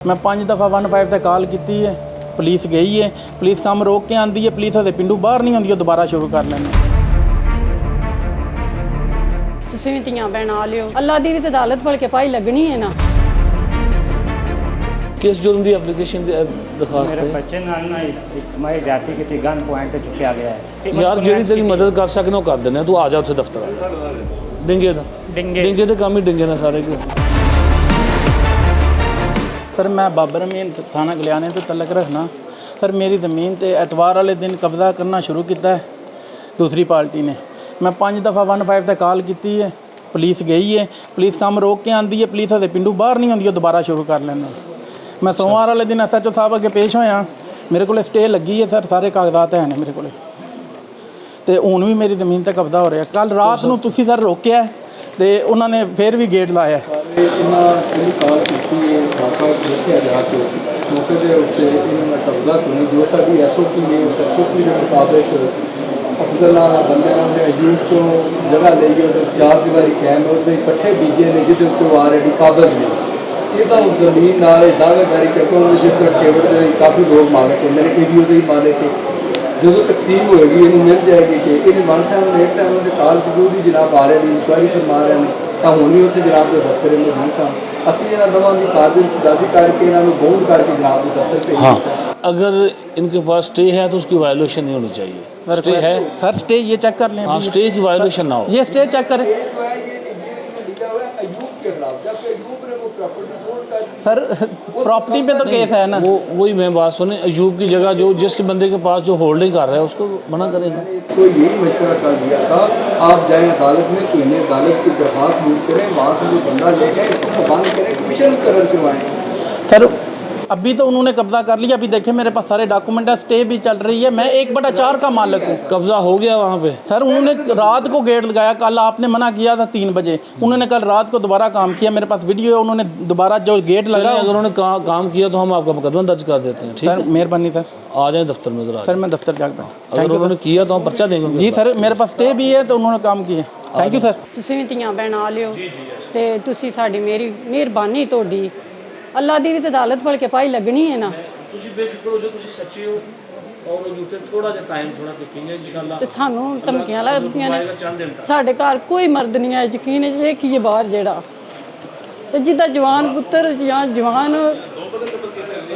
मैं 5 दफ़ा 15 ते कॉल की है, पुलिस गई है, पुलिस काम रोक के आती है, पुलिस हजे पिंडू बाहर नहीं आती, दोबारा शुरू कर लेने। तुसीं भी धीआं भैणां आ लियो, अल्लाह दी भी ते अदालत भलके भाई लगनी है ना। किस जुर्म की एप्लीकेशन दरखास्त मेरे है बच्चे नाल ना मैं जाती की गन पॉइंट ते चुक्या गया है यार ਜਿਹੜੀ ਤੇਰੀ ਮਦਦ ਕਰ ਸਕਨੇ ਉਹ ਕਰ ਦਿੰਦੇ ਤੂੰ ਆ ਜਾ ਉੱਥੇ ਦਫ਼ਤਰ ਆ ਡਿੰਗੇ ਦਾ ਡਿੰਗੇ ਦੇ ਕੰਮ ਹੀ ਡਿੰਗੇ ਨੇ ਸਾਰੇ ਕੋ सर मैं बाबर अमीन थाना गलियाने तो तलक रखना। सर मेरी ज़मीन ते एतवार वाले दिन कब्ज़ा करना शुरू किया है दूसरी पार्टी ने। मैं 5 दफ़ा 15 ते कॉल की है, पुलिस गई है, पुलिस काम रोक के आती है, पुलिस हजे पिंडू बाहर नहीं आती, दोबारा शुरू कर लेने। मैं सोमवार वाले दिन SHO साहब अगे पेश होया, मेरे को स्टे लगी है सर, सारे कागजात हैं मेरे को, तो हुण भी मेरी ज़मीन ते कब्ज़ा हो रहा है। कल रात नूं तुसीं सर रोकिया तो उन्होंने फिर भी गेट लाया। मौके के उत्ते इन्होंने कब्जा करनी जो साड़ी SOP है उस SOP के मुताबिक अफजल बंदे ने अयूब को जगह ली है, 4 दीवारी कैम है, उसमें पट्ठे बीजे ने जिद उत्ते ऑलरेडी कागज ने ये तो उस जमीन दावेदारी करके उन्होंने जिस तरह टेबल के काफ़ी लोग मालिक होंगे ने, ये भी वो मालिक है। जो तकसीम होएगी इन्हें मिल जाएगी कि इन्हें मान साहब नेट साहब उन्होंने काल वजूद ही जनाब आ रहे हैं, इंक्वायरी फरमा रहे हैं, तो हूँ भी उत्थे जनाब के दफ्तर में मौजूद सन। असी इन्होंने दवां की कारवाई सदादी करके इन्होंने बौंड करके जनाब के दफ्तर भेज हाँ अगर इनके पास स्टे है तो उसकी वायलेशन नहीं होनी चाहिए। स्टे है सर स्टे ये चेक कर लें। हाँ स्टे की वायलेशन ना हो, ये स्टे चेक करें सर, प्रॉपर्टी पे तो केस है ना। वो वही मैं बात सुने अयूब की जगह जो जिसके बंदे के पास जो होल्डिंग कर रहा है उसको मना करें ना। तो यही मशवरा कर दिया था, आप जाएँ अदालत में, तो इन्हें अदालत की दरख्वास्त मूव करें, वहाँ से जो बंदा लेके इसको बंद करें, कमीशन मुकर्रर करवाएँ। सर अभी तो उन्होंने कब्जा कर लिया, अभी देखें मेरे पास सारे डॉक्यूमेंट है, स्टे भी चल रही है, मैं 1/4 का मालिक हूँ। कब्जा हो गया वहाँ पे सर उन्होंने रात को गेट लगाया, कल आपने मना किया था 3 बजे, उन्होंने कल रात को दोबारा काम किया, मेरे पास वीडियो है, उन्होंने दोबारा जो गेट लगा। अगर उन्होंने काम किया तो हम आपका मुकदमा दर्ज कर देते हैं। ठीक सर मेहरबानी सर, आ जाए दफ्तर में जरा। सर मैं दफ्तर जाकर अगर उन्होंने किया तो हम पर्चा देंगे जी सर, मेरे पास स्टे भी है तो उन्होंने काम किया। Thank you sir. तुसीं भी धीआं भैणां आ लियो ते तुसीं साडी मेरी मेहरबानी तुहाडी, अल्लाह दी भी ते अदालत भलके भाई लगनी है ना। ਤੁਸੀਂ ਬੇਫਿਕਰ ਹੋ ਜੋ ਤੁਸੀਂ ਸੱਚੇ ਹੋ ਔਰ ਉਹ ਝੂਠੇ ਥੋੜਾ ਜਿਹਾ ਟਾਈਮ ਥੋੜਾ ਦੇਖेंगे इंशाल्लाह। ਤੇ ਸਾਨੂੰ ਧਮਕੀਆਂ ਲੱਗਦੀਆਂ ਨੇ, ਸਾਡੇ ਘਰ ਕੋਈ ਮਰਦ ਨਹੀਂ ਹੈ, ਯਕੀਨ ਹੈ ਇਹ ਕੀ ਬਾਹਰ ਜਿਹੜਾ ਤੇ ਜਿੱਦਾਂ ਜਵਾਨ ਪੁੱਤਰ ਜਾਂ ਜਵਾਨ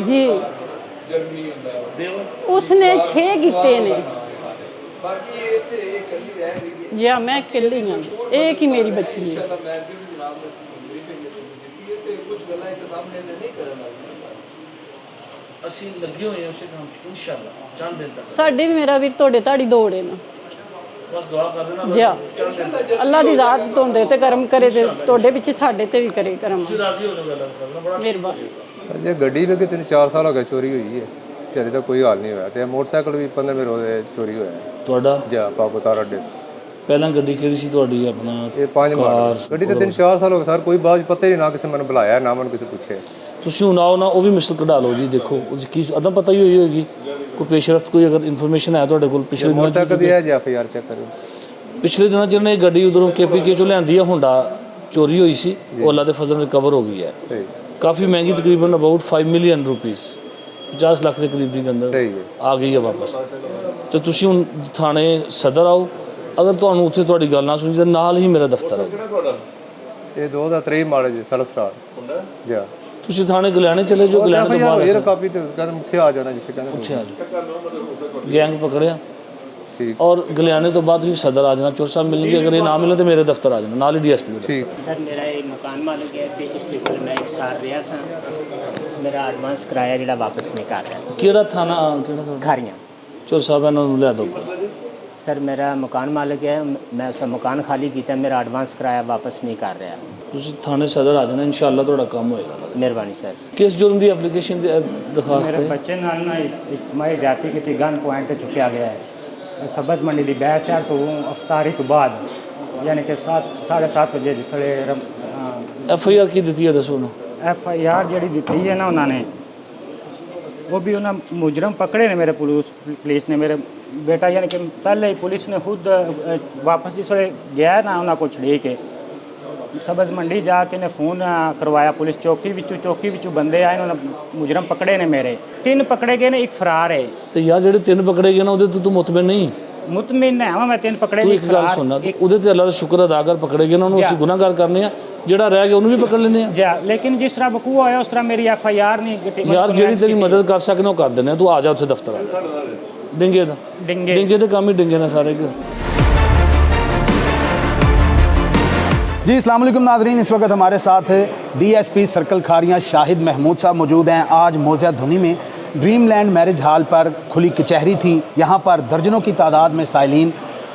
ਜੀ ਉਸਨੇ 6 ਕੀਤੇ ਨੇ ਜਾਂ ਮੈਂ ਇਕੱਲੀ ਹਾਂ, ਇਹ ਕੀ ਮੇਰੀ ਬੱਚੀ ਹੈ। ਅਸੀਂ ਲੱਗੇ ਹੋਏ ਹਾਂ ਉਸੇ ਕੰਮ 'ਚ ਇਨਸ਼ਾਅੱਲਾ ਚੰਦ ਦਿਨ ਤੱਕ। ਸਾਡੇ ਵੀ ਮੇਰਾ ਵੀਰ ਤੁਹਾਡੇ ਧਾੜੀ ਦੌੜੇ ਨਾ, ਬਸ ਦੁਆ ਕਰ ਦੇਣਾ ਜੀ ਅੱਲਾ ਦੀ ਜ਼ਾਤ ਤੁਹਾਡੇ ਤੇ ਕਰਮ ਕਰੇ ਤੇ ਤੁਹਾਡੇ ਪਿੱਛੇ ਸਾਡੇ ਤੇ ਵੀ ਕਰੇ ਕਰਮ। ਤੁਸੀਂ ਰਾਜ਼ੀ ਹੋ ਜਾਓਗੇ ਅੱਲਾਹ ਦਾ ਬੜਾ ਮਿਹਰਬਾਨੀ। अजय गड्डी में कि 3-4 साल हो गए चोरी हुई है, तो अभी तक कोई हाल नहीं हुआ। तो मोटरसाइकिल भी 15 में रोज चोरी हुआ है ਤੁਹਾਡਾ जा पापोतार अड्डे। ਪਹਿਲਾਂ ਗੱਡੀ ਕਿਹੜੀ ਸੀ ਤੁਹਾਡੀ ਆਪਣਾ? ये 5 मार गड्डी तो 3-4 साल हो गए सर, कोई बात पता ही ना, किसी मैंने बुलाया ना मैंने किसी पूछे। ਤੁਸੀਂ ਹੁਣ ਆਓ ਨਾ ਉਹ ਵੀ ਮਿਸਲ ਕਢਾ ਲਓ ਜੀ, ਦੇਖੋ ਉਹ ਕੀ ਅਦਾਂ ਪਤਾ ਹੀ ਹੋਈ ਹੋਏਗੀ ਕੋਈ ਪੇਸ਼ਰਫਤ ਕੋਈ ਅਗਰ ਇਨਫੋਰਮੇਸ਼ਨ ਹੈ ਤੁਹਾਡੇ ਕੋਲ ਪਿਛਲੇ ਦਿਨਾਂ मोटरसाइकिल दी है जी FIR चेक करो। ਪਿਛਲੇ ਦਿਨਾਂ ਜਿਹਨੇ ਇਹ ਗੱਡੀ ਉਧਰੋਂ KPK ਚੋਂ ਲਿਆਂਦੀ ਹੈ ਹੋਂਡਾ ਚੋਰੀ ਹੋਈ ਸੀ, ਉਹ ਅੱਲਾ ਦੇ ਫਜ਼ਲ ਨਾਲ ਰਿਕਵਰ ਹੋ ਗਈ ਹੈ। सही ਕਾਫੀ ਮਹਿੰਗੀ, ਤਕਰੀਬਨ ਅਬਾਊਟ 5 ਮਿਲੀਅਨ ਰੁਪੀਸ 50 ਲੱਖ ਦੇ ਕਰੀਬ ਦੀ ਅੰਦਰ सही है। ਆ ਗਈ ਹੈ ਵਾਪਸ। ਤੇ ਤੁਸੀਂ ਹੁਣ ਥਾਣੇ ਸਦਰ ਆਓ, ਅਗਰ ਤੁਹਾਨੂੰ ਉੱਥੇ ਤੁਹਾਡੀ ਗੱਲ ਨਾ ਸੁਣੀ ਤਾਂ ਨਾਲ ਹੀ ਮੇਰਾ ਦਫ਼ਤਰ ਹੈ। ये 2023 मॉडल जी सेल्फ स्टार्ट जी। ਤੁਸੀਂ ਥਾਣੇ ਗਲਿਆਣੇ चले जाओ, गलियाने तो FIR बाद ये कापी तो कहते मुझे आ जाना जिससे कहते ਉੱਥੇ ਆ ਜਾਓ, ਗੈਂਗ ਪਕੜਿਆ ठीक और गलियाने तो बाद ਤੁਸੀਂ सदर आ जाना, चोर साहब मिलेंगे, अगर ये ना मिले तो मेरे दफ्तर आ जाना, नाल ही DSP। ठीक सर मेरा एक मकान मालिक है तो इसके कोल मैं 1 साल रहा सा, मेरा एडवांस किराया जिहड़ा वापस नहीं कर रहा। ਕਿਹੜਾ ਥਾਣਾ ਕਿਹੜਾ ਤੁਹਾਡਾ? खारियां चोर साहब ਇਹਨਾਂ ਨੂੰ ਲਿਆ ਦਿਓ। सर मेरा मकान मालिक है, मैं उसका मकान खाली किया, मेरा एडवांस किराया वापस नहीं कर रहा। ਤੁਸੀਂ ਥਾਣੇ ਸਦਰ ਆ ਜਾਣਾ, ਇਨਸ਼ਾਅੱਲਾ ਤੁਹਾਡਾ ਕੰਮ ਹੋਏਗਾ। मेहरबानी सर। ਕਿਸ ਜੁਰਮ ਦੀ ਐਪਲੀਕੇਸ਼ਨ ਦਰਖਾਸਤ मेरे ਹੈ? बच्चे नाल ना मैं जाती की गन पॉइंट ते चुक्या गया है सब्ज़ मंडी की बैच है, तो अफ्तारी तो बाद यानी कि 7:30 बजे जिसले FIR ਕੀ ਦਿੱਤੀ ਹੈ ਦੱਸੋ ਨਾ। FIR जी दी है ना उन्होंने, वो भी उन्होंने मुजरम पकड़े ने, मेरे पुलिस ने मेरे बेटा यानी कि पहले ही पुलिस ने खुद वापस जिसले गया ना उन्होंने को छड़ी के सब्ज़ मंडी जाके ने फ़ोन करवाया पुलिस चौकी विचों बंदे आए, उन्होंने मुजरम पकड़े ने मेरे 3 पकड़े गए ने, 1 फरार है। ਤੇ ਯਾਰ ਜਿਹੜੇ 3 ਪਕੜੇ ਗਏ ਨਾ ਉਹਦੇ ਤੋਂ ਤੂੰ ਮੁਤਮਿਨ ਨਹੀਂ। मुतमिन है मैं 3 पकड़े ਤੂੰ ने, ਇੱਕ ਗੱਲ ਸੁਣਨਾ, ਉਹਦੇ ਤੇ ਅੱਲਾ ਦਾ ਸ਼ੁਕਰ ਅਦਾ ਕਰ ਪਕੜੇ ਗਏ ਨਾ, ਉਹਨੂੰ ਅਸੀਂ ਗੁਨਾਹਗਾਰ ਕਰਨੇ ਆ, ਜਿਹੜਾ ਰਹਿ ਗਿਆ ਉਹਨੂੰ ਵੀ ਪਕੜ ਲੈਂਦੇ ਆ। जा लेकिन जिस तरह बकू होया उस तरह मेरी FIR नहीं। ਯਾਰ ਜਿਹੜੀ ਤੇਰੀ ਮਦਦ ਕਰ ਸਕਨੇ ਉਹ ਕਰ ਦਿੰਦੇ ਆ, ਤੂੰ ਆ ਜਾ ਉੱਥੇ ਦਫ਼ਤਰ ਡਿੰਗੇ ਦਾ ਡਿੰਗੇ ਦੇ ਕੰਮ ਹੀ ਡਿੰਗੇ ਨੇ ਸਾਰੇ। जी अस्सलाम वालेकुम नाज़रीन, इस वक्त हमारे साथ DSP सर्कल खारियाँ शाहिद महमूद साहब मौजूद हैं। आज मौज़ा धुनी में ड्रीमलैंड मैरिज हॉल पर खुली कचहरी थी। यहाँ पर दर्जनों की तादाद में साइलिन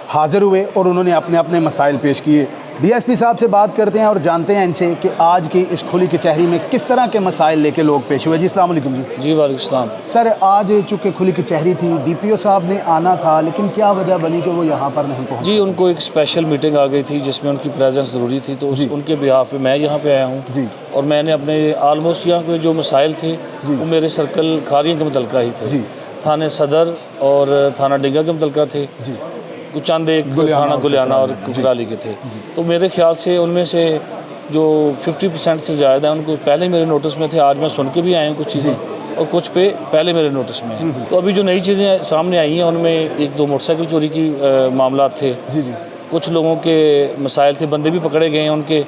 हाज़िर हुए और उन्होंने अपने अपने मसाइल पेश किए। DSP साहब से बात करते हैं और जानते हैं इनसे कि आज की इस खुली कचहरी में किस तरह के मसाइल लेके लोग पेश हुए। जी अस्सलाम वालेकुम। जी वालेकुम सलाम। सर, आज चूँकि खुली कचहरी थी, DPO साहब ने आना था, लेकिन क्या वजह बनी कि वो यहाँ पर नहीं पहुँचे? जी उनको एक स्पेशल मीटिंग आ गई थी जिसमें उनकी प्रेजेंस ज़रूरी थी, तो उनके बिहाफ पे मैं यहाँ पे आया हूँ जी। और मैंने अपने आलमोस्ट यहाँ के जो मसाइल थे वो मेरे सर्कल खारियाँ के मुतलका ही थे। जी। थाने सदर और थाना डिंगा के मुतलका थे जी। कुछ चंद एक थाना गुलियाना और कुकराली के थे। तो मेरे ख्याल से उनमें से जो 50% से ज़्यादा है उनको पहले मेरे नोटिस में थे। आज मैं सुन के भी आया हूँ कुछ चीज़ें और कुछ पे पहले मेरे नोटिस में हैं। तो अभी जो नई चीज़ें सामने आई हैं उनमें 1-2 मोटरसाइकिल चोरी की मामला थे। जी जी। कुछ लोगों के मसाइल थे, बंदे भी पकड़े गए हैं उनके,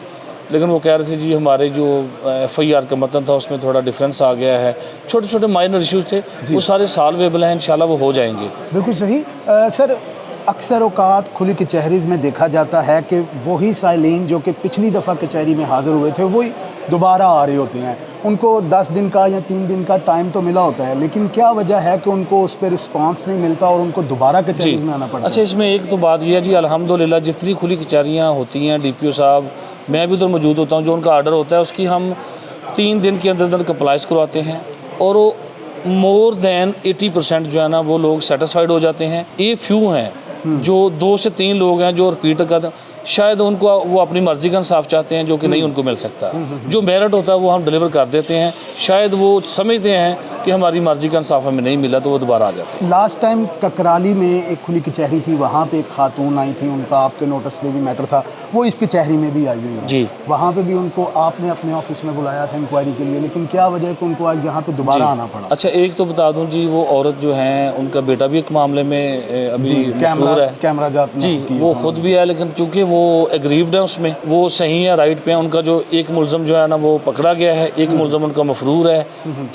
लेकिन वो कह रहे थे जी हमारे जो FIR का मतन था उसमें थोड़ा डिफरेंस आ गया है। छोटे छोटे माइनर इश्यूज़ थे, वो सारे सॉल्वेबल हैं, इंशाल्लाह वो हो जाएंगे। बिल्कुल सही। सर, अक्सर औकात खुली कचहरीज़ में देखा जाता है कि वही साइलिन जो कि पिछली दफ़ा कचहरी में हाज़िर हुए थे वही दोबारा आ रहे होते हैं। उनको 10 दिन का या 3 दिन का टाइम तो मिला होता है, लेकिन क्या वजह है कि उनको उस पर रिस्पांस नहीं मिलता और उनको दोबारा कचहरी में आना पड़ता है? अच्छा, इसमें एक तो बात यह है जी, अल्हम्दुलिल्लाह जितनी खुली कचहरियाँ होती हैं, DPO साहब, मैं भी उधर मौजूद होता हूँ, जो उनका आर्डर होता है उसकी हम 3 दिन के अंदर अंदर कंप्लाइज करवाते हैं और वो मोर दैन 80% जो है ना वो लोग सेटिस्फाइड हो जाते हैं। ये फ्यू हैं जो 2 से 3 लोग हैं जो रिपीट कर, शायद उनको वो अपनी मर्ज़ी का इंसाफ चाहते हैं जो कि नहीं उनको मिल सकता। जो मेरिट होता है वो हम डिलीवर कर देते हैं, शायद वो समझते हैं कि हमारी मर्ज़ी का इंसाफ हमें नहीं मिला तो वो दोबारा आ जाते हैं। लास्ट टाइम ककराली में एक खुली कचहरी थी, वहाँ पे एक खातून आई थी, उनका आपके नोटिस पे भी मैटर था, वो इस कचहरी में भी आई हुई है। जी। वहाँ पे भी उनको आपने अपने ऑफिस में बुलाया था इंक्वायरी के लिए, लेकिन क्या वजह है कि उनको आज यहाँ पे दोबारा आना पड़ा? अच्छा, एक तो बता दूं जी, वो औरत जो हैं उनका बेटा भी एक मामले में अभी मफरूर है। कैमरा जात जी, वो खुद भी है, लेकिन चूँकि वो एग्रीव्ड है उसमें, वो सही है, राइट पे है। उनका जो एक मुलजम जो है ना वो पकड़ा गया है, एक मुलजम उनका मफरूर है,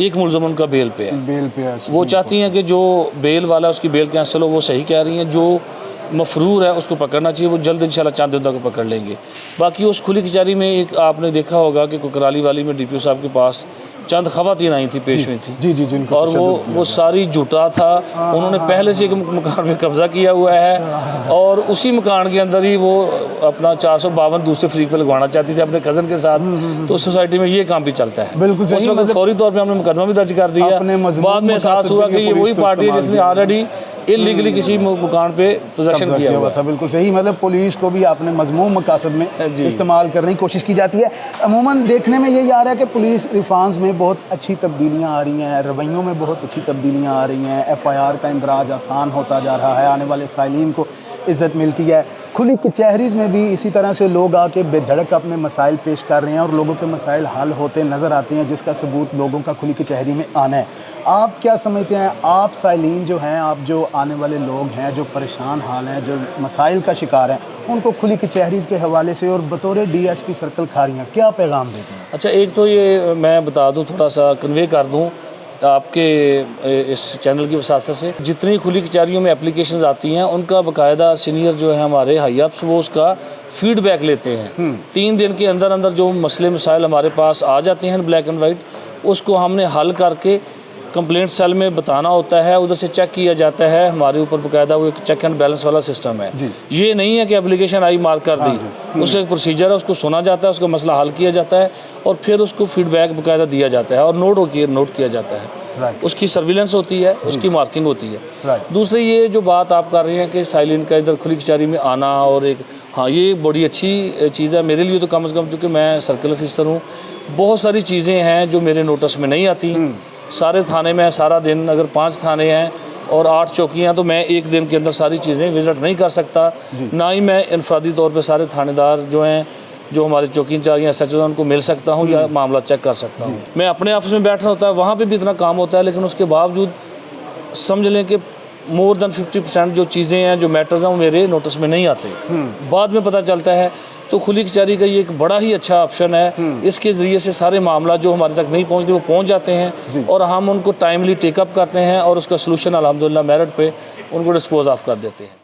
एक मुलजम उनका बेल पे है। बेल पे है। वो चाहती हैं कि जो बेल वाला उसकी बेल कैंसिल हो, वो सही कह रही हैं। जो मफरूर है उसको पकड़ना चाहिए, वो जल्द इंशाल्लाह चंद दिनों तक पकड़ लेंगे। बाकी उस खुली कचहरी में एक आपने देखा होगा कि कुकराली वाली में DPO साहब के पास चंद खवातीन आई थी, पेश हुई थी। जी जी जी। और वो सारी झूठा था, उन्होंने पहले से एक मकान में कब्जा किया हुआ है और उसी मकान के अंदर ही वो अपना 452 दूसरे फ्रीक पे लगवाना चाहती थी अपने कज़न के साथ। तो सोसाइटी में ये काम भी चलता है। बिल्कुल सही। उस वक्त फौरी तौर पे हमने मुकदमा भी दर्ज कर दिया। बाद में एहसास हुआ कि ये वही पार्टी है जिसने ऑलरेडी इलीगली किसी मकान पे पोजेशन किया हुआ था। बिल्कुल सही। मतलब पुलिस को भी आपने मजमूम मकासद में इस्तेमाल करने की कोशिश की जाती है। अमूमन देखने में यही आ रहा है कि पुलिस रिफॉर्म्स में बहुत अच्छी तब्दीलियाँ आ रही हैं, रवैयों में बहुत अच्छी तब्दीलियाँ आ रही हैं, FIR का इंदराज आसान होता जा रहा है, आने वाले साइलिन को इज़्ज़त मिलती है। खुली कचहरीज़ में भी इसी तरह से लोग आके बेधड़क अपने मसाइल पेश कर रहे हैं और लोगों के मसाइल हल होते नज़र आते हैं, जिसका सबूत लोगों का खुली कचहरी में आना है। आप क्या समझते हैं, आप साइलिन जो हैं, आप जो आने वाले लोग हैं, जो परेशान हाल हैं, जो मसाइल का शिकार हैं, उनको खुली कचहरीज़ के हवाले से और बतौर DSP सर्कल खारियाँ क्या पैगाम देते हैं? अच्छा, एक तो ये मैं बता दूं, थोड़ा सा कन्वे कर दूं आपके इस चैनल की वसासत से, जितनी खुली कचहरियों में एप्लीकेशंस आती हैं उनका बाकायदा सीनियर जो है हमारे हाई अप्स वो उसका फीडबैक लेते हैं। 3 दिन के अंदर अंदर जो मसले मसाइल हमारे पास आ जाते हैं ब्लैक एंड वाइट, उसको हमने हल करके कंप्लेंट सेल में बताना होता है, उधर से चेक किया जाता है। हमारे ऊपर बाकायदा वो एक चेक एंड बैलेंस वाला सिस्टम है। ये नहीं है कि एप्लीकेशन आई मार्क कर दी, उसका एक प्रोसीजर है, उसको सुना जाता है, उसका मसला हल किया जाता है और फिर उसको फीडबैक बाकायदा दिया जाता है और नोट किया जाता है। उसकी सर्विलेंस होती है, उसकी मार्किंग होती है। दूसरी ये जो बात आप कर रहे हैं कि साइलिन का इधर खुली कचहरी में आना, और एक हाँ ये बड़ी अच्छी चीज़ है मेरे लिए तो कम से कम, चूँकि मैं सर्कल ऑफिसर हूँ, बहुत सारी चीज़ें हैं जो मेरे नोटिस में नहीं आती। सारे थाने में सारा दिन, अगर 5 थाने हैं और 8 चौकियाँ, तो मैं एक दिन के अंदर सारी चीज़ें विज़िट नहीं कर सकता। ना ही मैं इनफरादी तौर पे सारे थानेदार जो हैं जो हमारे चौकी इंचार्ज या SHO उनको मिल सकता हूँ या मामला चेक कर सकता हूँ। मैं अपने ऑफिस में बैठना होता है, वहाँ पे भी इतना काम होता है, लेकिन उसके बावजूद समझ लें कि मोर देन 50% जो चीज़ें हैं, जो मैटर्स हैं, वो मेरे नोटिस में नहीं आते, बाद में पता चलता है। तो खुली कचहरी का ये एक बड़ा ही अच्छा ऑप्शन है। इसके ज़रिए से सारे मामला जो हमारे तक नहीं पहुँचते वो पहुँच जाते हैं और हम उनको टाइमली टेकअप करते हैं और उसका सलूशन अल्हम्दुलिल्लाह मेरिट पे उनको डिस्पोज ऑफ कर देते हैं।